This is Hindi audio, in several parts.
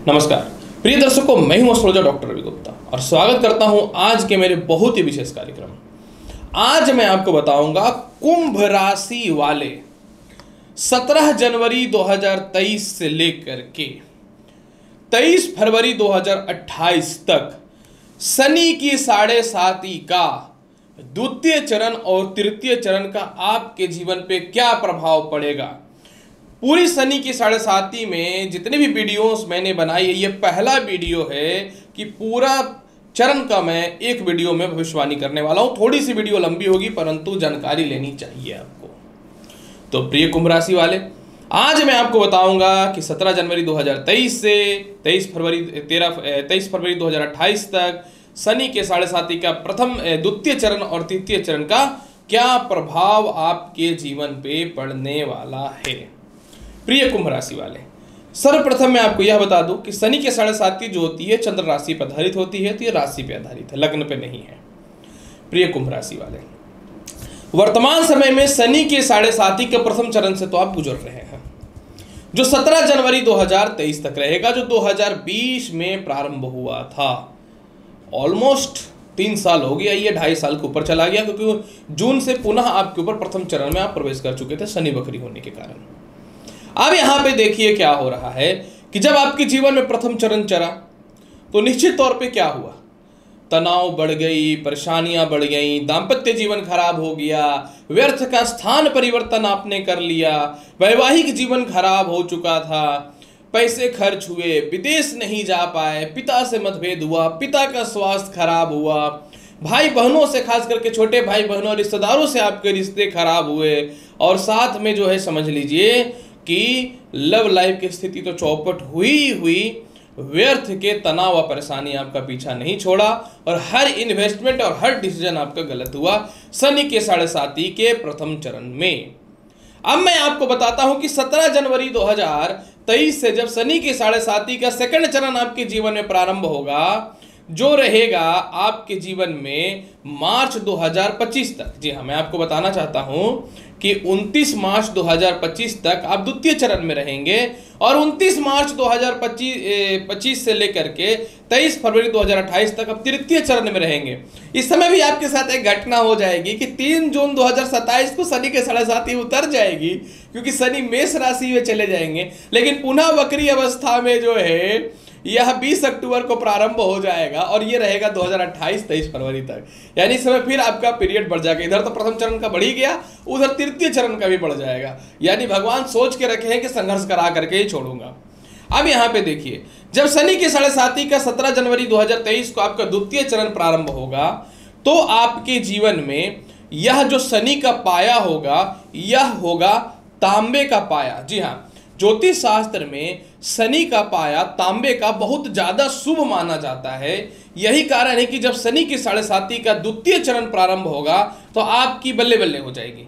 नमस्कार प्रिय दर्शकों, मैं हूं एस्ट्रोलॉजर डॉक्टर रवि गुप्ता और स्वागत करता हूं आज के मेरे बहुत ही विशेष कार्यक्रम। आज मैं आपको बताऊंगा कुंभ राशि वाले 17 जनवरी 2023 से लेकर के 23 फरवरी 2028 तक शनि की 7.5 का द्वितीय चरण और तृतीय चरण का आपके जीवन पे क्या प्रभाव पड़ेगा। पूरी शनि की 7.5 में जितने भी वीडियोस मैंने बनाई है, ये पहला वीडियो है कि पूरा चरण का मैं एक वीडियो में भविष्यवाणी करने वाला हूं। थोड़ी सी वीडियो लंबी होगी परंतु जानकारी लेनी चाहिए आपको। तो प्रिय कुंभ राशि वाले, आज मैं आपको बताऊंगा कि 17 जनवरी 2023 से 23 फरवरी 2028 तक शनि के 7.5 का द्वितीय चरण और तृतीय चरण का क्या प्रभाव आपके जीवन पे पड़ने वाला है। प्रिय कुंभ राशि वाले, सर्वप्रथम मैं आपको यह बता दूं कि शनि के 7.5 जो होती है चंद्र राशि पर आधारित होती है, तो ये राशि पे आधारित है, लग्न पे नहीं है। प्रिय कुंभ राशि वाले, वर्तमान समय में शनि के 7.5 के प्रथम चरण से तो आप गुजर रहे हैं, जो 17 जनवरी 2023 तक रहेगा, जो 2020 में प्रारंभ हुआ था। ऑलमोस्ट 3 साल हो गया, ये 2.5 साल के ऊपर चला गया, क्योंकि जून से पुनः आपके ऊपर प्रथम चरण में आप प्रवेश कर चुके थे शनि वक्री होने के कारण। अब यहां पे देखिए क्या हो रहा है कि जब आपके जीवन में प्रथम चरण चला तो निश्चित तौर पे क्या हुआ, तनाव बढ़ गई, परेशानियां बढ़ गई, दाम्पत्य जीवन खराब हो गया, व्यर्थ का स्थान परिवर्तन आपने कर लिया, वैवाहिक जीवन खराब हो चुका था, पैसे खर्च हुए, विदेश नहीं जा पाए, पिता से मतभेद हुआ, पिता का स्वास्थ्य खराब हुआ, भाई बहनों से, खास करके छोटे भाई बहनों रिश्तेदारों से आपके रिश्ते खराब हुए, और साथ में जो है समझ लीजिए कि लव लाइफ की स्थिति तो चौपट हुई, व्यर्थ के तनाव और परेशानी आपका पीछा नहीं छोड़ा, और हर इन्वेस्टमेंट और हर डिसीजन आपका गलत हुआ शनि के 7.5 के प्रथम चरण में। अब मैं आपको बताता हूं कि 17 जनवरी 2023 से जब शनि के 7.5 का सेकंड चरण आपके जीवन में प्रारंभ होगा, जो रहेगा आपके जीवन में मार्च 2025 तक। जी हाँ, मैं आपको बताना चाहता हूं कि 29 मार्च 2025 तक आप द्वितीय चरण में रहेंगे, और 29 मार्च 2025 से लेकर के 23 फरवरी 2028 तक आप तृतीय चरण में रहेंगे। इस समय भी आपके साथ एक घटना हो जाएगी कि 3 जून 2027 को शनि के 7.5 उतर जाएगी, क्योंकि शनि मेष राशि में चले जाएंगे, लेकिन पुनः वक्री अवस्था में जो है यह 20 अक्टूबर को प्रारंभ हो जाएगा, और ये रहेगा 2028 23 फरवरी तक। यानी इस समय फिर आपका पीरियड बढ़ जाएगा। इधर तो प्रथम चरण का बढ़ ही गया, उधर तृतीय चरण का भी बढ़ जाएगा। यानी भगवान सोच के रखे हैं कि संघर्ष करा करके ही छोड़ूंगा। अब यहाँ पे देखिए, जब शनि के 7.5 का 17 जनवरी 2023 को आपका द्वितीय चरण प्रारंभ होगा, तो आपके जीवन में यह जो शनि का पाया होगा, यह होगा तांबे का पाया। जी हाँ, ज्योतिष शास्त्र में शनि का पाया तांबे का बहुत ज्यादा शुभ माना जाता है। यही कारण है कि जब शनि की 7.5 का द्वितीय चरण प्रारंभ होगा तो आपकी बल्ले बल्ले हो जाएगी।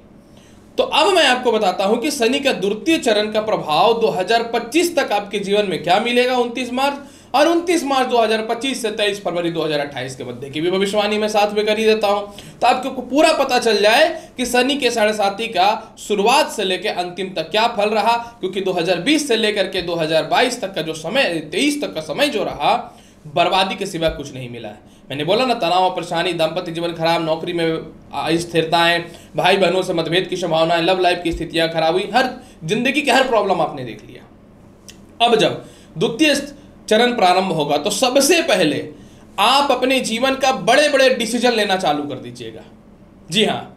तो अब मैं आपको बताता हूं कि शनि का द्वितीय चरण का प्रभाव 2025 तक आपके जीवन में क्या मिलेगा। 29 मार्च और 29 मार्च 2025 से 23 फरवरी 2028 के मध्य की भी भविष्यवाणी मैं साथ में कर ही देता हूं, तो आपको पूरा पता चल जाए कि शनि के 7.5 का शुरुआत से लेकर अंतिम तक क्या फल रहा। क्योंकि 2020 से लेकर के 2022 तक का जो समय, 23 तक का समय जो रहा, बर्बादी के सिवा कुछ नहीं मिला है। मैंने बोला ना, तनाव, परेशानी, दाम्पत्य जीवन खराब, नौकरी में अस्थिरताएं, भाई बहनों से मतभेद की संभावनाएं, लव लाइफ की स्थितियां खराब हुई, हर जिंदगी के हर प्रॉब्लम आपने देख लिया। अब जब द्वितीय चरण प्रारंभ होगा तो सबसे पहले आप अपने जीवन का बड़े बड़े डिसीजन लेना चालू कर दीजिएगा। जी हाँ,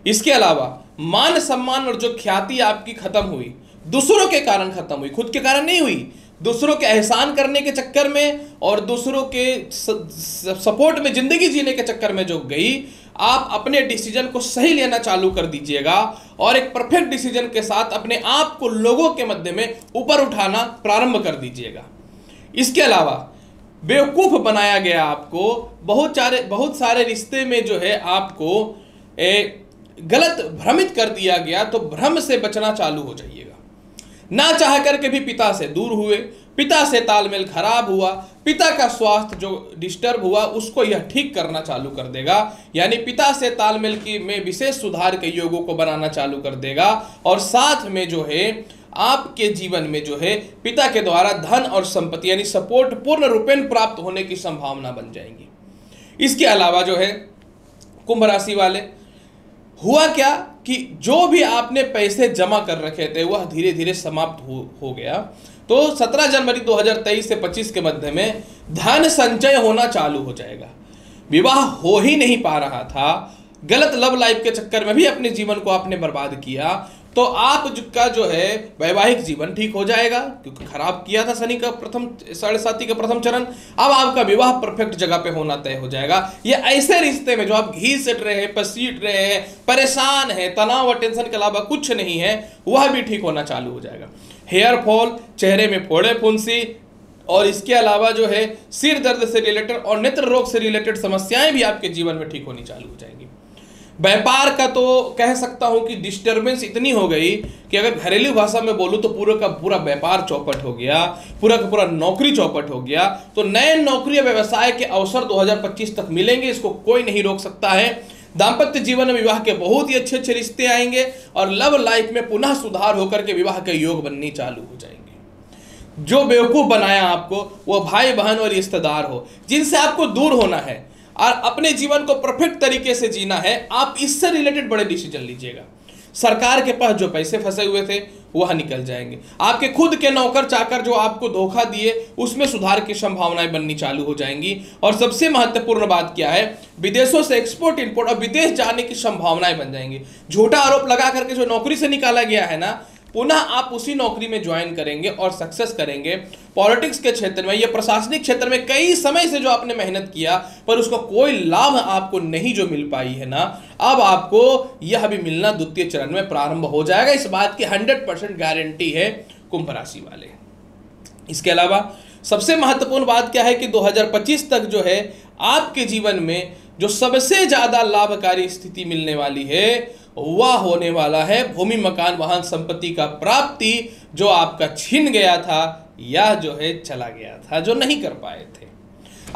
इसके अलावा मान सम्मान और जो ख्याति आपकी खत्म हुई, दूसरों के कारण खत्म हुई, खुद के कारण नहीं हुई, दूसरों के एहसान करने के चक्कर में और दूसरों के सपोर्ट में जिंदगी जीने के चक्कर में जो गई, आप अपने डिसीजन को सही लेना चालू कर दीजिएगा, और एक परफेक्ट डिसीजन के साथ अपने आप को लोगों के मध्य में ऊपर उठाना प्रारंभ कर दीजिएगा। इसके अलावा बेवकूफ बनाया गया आपको, बहुत सारे रिश्ते में जो है आपको गलत भ्रमित कर दिया गया, तो भ्रम से बचना चालू हो जाइएगा। ना चाह करके भी पिता से दूर हुए, पिता से तालमेल खराब हुआ, पिता का स्वास्थ्य जो डिस्टर्ब हुआ उसको यह ठीक करना चालू कर देगा। यानी पिता से तालमेल की में विशेष सुधार के योगों को बनाना चालू कर देगा, और साथ में जो है आपके जीवन में जो है पिता के द्वारा धन और संपत्ति यानी सपोर्ट पूर्ण रूपेण प्राप्त होने की संभावना बन जाएंगी। इसके अलावा जो है कुंभ राशि वाले, हुआ क्या कि जो भी आपने पैसे जमा कर रखे थे वह धीरे धीरे समाप्त हो गया। तो 17 जनवरी 2023 से 25 के मध्य में धन संचय होना चालू हो जाएगा। विवाह हो ही नहीं पा रहा था, गलत लव लाइफ के चक्कर में भी अपने जीवन को आपने बर्बाद किया, तो आपका जो है वैवाहिक जीवन ठीक हो जाएगा, क्योंकि खराब किया था शनि का प्रथम साढ़े साथी का प्रथम चरण। अब आपका विवाह परफेक्ट जगह पे होना तय हो जाएगा। ये ऐसे रिश्ते में जो आप घीस रहे हैं, पसीट रहे हैं, परेशान है, तनाव और टेंशन के अलावा कुछ नहीं है, वह भी ठीक होना चालू हो जाएगा। हेयर फॉल, चेहरे में फोड़े फुंसी और इसके अलावा जो है सिर दर्द से रिलेटेड और नेत्र रोग से रिलेटेड समस्याएं भी आपके जीवन में ठीक होनी चालू हो जाएंगी। व्यापार का तो कह सकता हूं कि डिस्टर्बेंस इतनी हो गई कि अगर घरेलू भाषा में बोलूं तो पूरा का पूरा व्यापार चौपट हो गया, पूरा का पूरा नौकरी चौपट हो गया। तो नए नौकरी या व्यवसाय के अवसर 2025 तक मिलेंगे, इसको कोई नहीं रोक सकता है। दाम्पत्य जीवन में विवाह के बहुत ही अच्छे अच्छे रिश्ते आएंगे और लव लाइफ में पुनः सुधार होकर के विवाह के योग बनने चालू हो जाएंगे। जो बेवकूफ बनाया आपको वो भाई बहन और रिश्तेदार हो, जिनसे आपको दूर होना है और अपने जीवन को परफेक्ट तरीके से जीना है, आप इससे रिलेटेड बड़े डिसीजन लीजिएगा। सरकार के पास जो पैसे फंसे हुए थे वह निकल जाएंगे। आपके खुद के नौकर चाकर जो आपको धोखा दिए उसमें सुधार की संभावनाएं बननी चालू हो जाएंगी। और सबसे महत्वपूर्ण बात क्या है, विदेशों से एक्सपोर्ट इंपोर्ट और विदेश जाने की संभावनाएं बन जाएंगी। झूठा आरोप लगा करके जो नौकरी से निकाला गया है ना, पुनः आप उसी नौकरी में ज्वाइन करेंगे और सक्सेस करेंगे। पॉलिटिक्स के क्षेत्र में या प्रशासनिक क्षेत्र में कई समय से जो आपने मेहनत किया पर उसका कोई लाभ आपको नहीं जो मिल पाई है ना, अब आपको यह भी मिलना द्वितीय चरण में प्रारंभ हो जाएगा। इस बात की 100% गारंटी है कुंभ राशि वाले। इसके अलावा सबसे महत्वपूर्ण बात क्या है कि 2025 तक जो है आपके जीवन में जो सबसे ज्यादा लाभकारी स्थिति मिलने वाली है वह होने वाला है भूमि मकान वाहन संपत्ति का प्राप्ति, जो आपका छिन गया था या जो है चला गया था, जो नहीं कर पाए थे।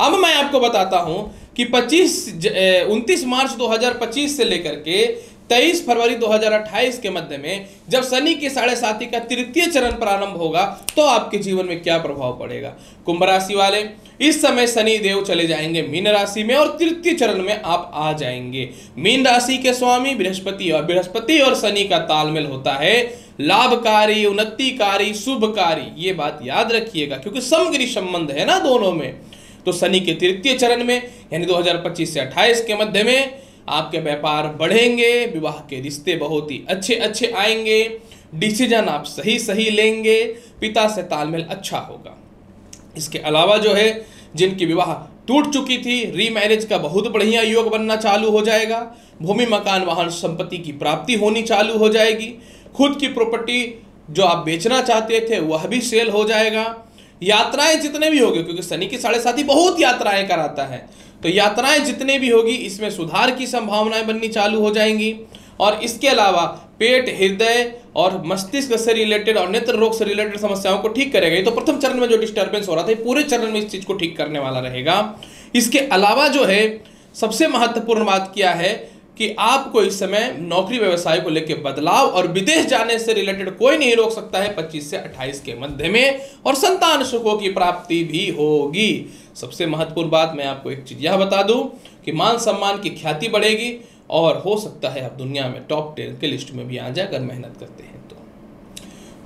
अब मैं आपको बताता हूं कि 29 मार्च 2025 से लेकर के 23 फरवरी 2028 के मध्य में जब शनि की साढ़े साथी का तृतीय चरण प्रारंभ होगा तो आपके जीवन में क्या प्रभाव पड़ेगा। कुंभ राशि वाले, इस समय शनि देव चले जाएंगे मीन राशि में और तृतीय चरण में आप आ जाएंगे। मीन राशि के स्वामी बृहस्पति और शनि का तालमेल होता है लाभकारी, उन्नतिकारी, शुभकारी। ये बात याद रखिएगा क्योंकि समग्री संबंध है ना दोनों में। तो शनि के तृतीय चरण में यानी 2025 से 28 के मध्य में आपके व्यापार बढ़ेंगे, विवाह के रिश्ते बहुत ही अच्छे अच्छे आएंगे, डिसीजन आप सही सही लेंगे, पिता से तालमेल अच्छा होगा। इसके अलावा जो है जिनकी विवाह टूट चुकी थी, रीमैरिज का बहुत बढ़िया योग बनना चालू हो जाएगा। भूमि मकान वाहन संपत्ति की प्राप्ति होनी चालू हो जाएगी। खुद की प्रॉपर्टी जो आप बेचना चाहते थे वह भी सेल हो जाएगा। यात्राएं जितने भी होंगे, क्योंकि शनि की साढ़े साथी बहुत यात्राएं कराता है, तो यात्राएं जितने भी होगी इसमें सुधार की संभावनाएं बननी चालू हो जाएंगी। और इसके अलावा पेट, हृदय और मस्तिष्क से रिलेटेड और नेत्र रोग से रिलेटेड समस्याओं को ठीक करेगा। ये तो प्रथम चरण में जो डिस्टर्बेंस हो रहा था पूरे चरण में इस चीज को ठीक करने वाला रहेगा। इसके अलावा जो है सबसे महत्वपूर्ण बात क्या है कि आपको इस समय नौकरी व्यवसाय को लेकर बदलाव और विदेश जाने से रिलेटेड कोई नहीं रोक सकता है 25 से 28 के मध्य में, और संतान सुखों की प्राप्ति भी होगी। सबसे महत्वपूर्ण बात मैं आपको एक चीज यह बता दूं कि मान सम्मान की ख्याति बढ़ेगी और हो सकता है आप दुनिया में टॉप 10 के लिस्ट में भी आ जाए अगर मेहनत करते हैं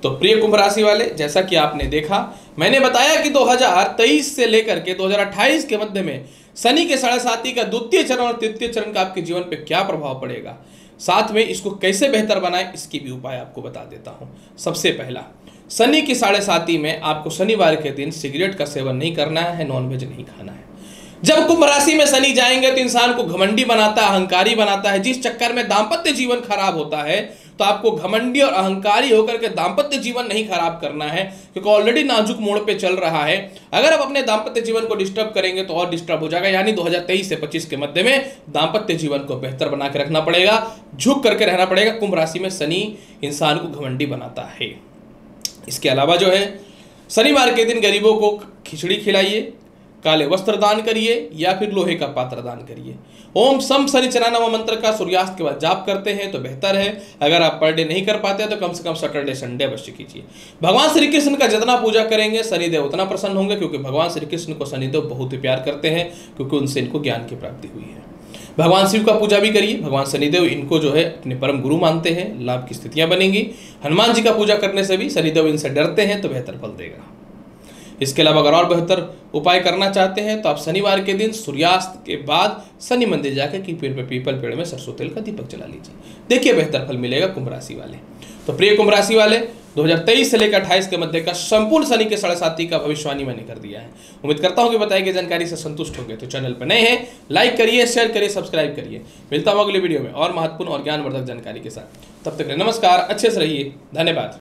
तो प्रिय कुंभ राशि वाले, जैसा कि आपने देखा मैंने बताया कि 2023 से लेकर के 2028 के मध्य में शनि के साढ़े साथी का द्वितीय चरण और तृतीय चरण का आपके जीवन पे क्या प्रभाव पड़ेगा, साथ में इसको कैसे बेहतर बनाएं इसकी भी उपाय आपको बता देता हूं। सबसे पहला, शनि की साढ़े साथी में आपको शनिवार के दिन सिगरेट का सेवन नहीं करना है, नॉनवेज नहीं खाना है। जब कुंभ राशि में शनि जाएंगे तो इंसान को घमंडी बनाता है, अहंकारी बनाता है, जिस चक्कर में दाम्पत्य जीवन खराब होता है। तो आपको घमंडी और अहंकारी होकर के दाम्पत्य जीवन नहीं खराब करना है, क्योंकि ऑलरेडी नाजुक मोड़ पे चल रहा है। अगर आप अपने दाम्पत्य जीवन को डिस्टर्ब करेंगे तो और डिस्टर्ब हो जाएगा। यानी 2023 से 25 के मध्य में दाम्पत्य जीवन को बेहतर बना के रखना पड़ेगा, झुक करके रहना पड़ेगा। कुंभ राशि में शनि इंसान को घमंडी बनाता है। इसके अलावा जो है शनिवार के दिन गरीबों को खिचड़ी खिलाइए, काले वस्त्र दान करिए या फिर लोहे का पात्र दान करिए। ओम सम शनिचरा नव मंत्र का सूर्यास्त के बाद जाप करते हैं तो बेहतर है। अगर आप पर डे नहीं कर पाते तो कम से कम सैटरडे संडे अवश्य कीजिए। भगवान श्री कृष्ण का जितना पूजा करेंगे शनिदेव उतना प्रसन्न होंगे, क्योंकि भगवान श्री कृष्ण को शनिदेव बहुत ही प्यार करते हैं, क्योंकि उनसे इनको ज्ञान की प्राप्ति हुई है। भगवान शिव का पूजा भी करिए। भगवान शनिदेव इनको जो है अपने परम गुरु मानते हैं, लाभ की स्थितियां बनेंगी। हनुमान जी का पूजा करने से भी शनिदेव इनसे डरते हैं तो बेहतर फल देगा। इसके अलावा अगर और बेहतर उपाय करना चाहते हैं तो आप शनिवार के दिन सूर्यास्त के बाद शनि मंदिर जाकर की पीपल पेड़ में सरसों तेल का दीपक जला लीजिए, देखिए बेहतर फल मिलेगा कुंभ राशि वाले। तो प्रिय कुंभ राशि वाले, 2023 से लेकर 28 के मध्य का संपूर्ण शनि के 7.5 का भविष्यवाणी मैंने कर दिया है। उम्मीद करता हूं कि बताई गई जानकारी से संतुष्ट होंगे। तो चैनल पर नए हैं, लाइक करिए, शेयर करिए, सब्सक्राइब करिए। मिलता हूं अगले वीडियो में और महत्वपूर्ण और ज्ञानवर्धक जानकारी के साथ। तब तक नमस्कार, अच्छे से रहिए, धन्यवाद।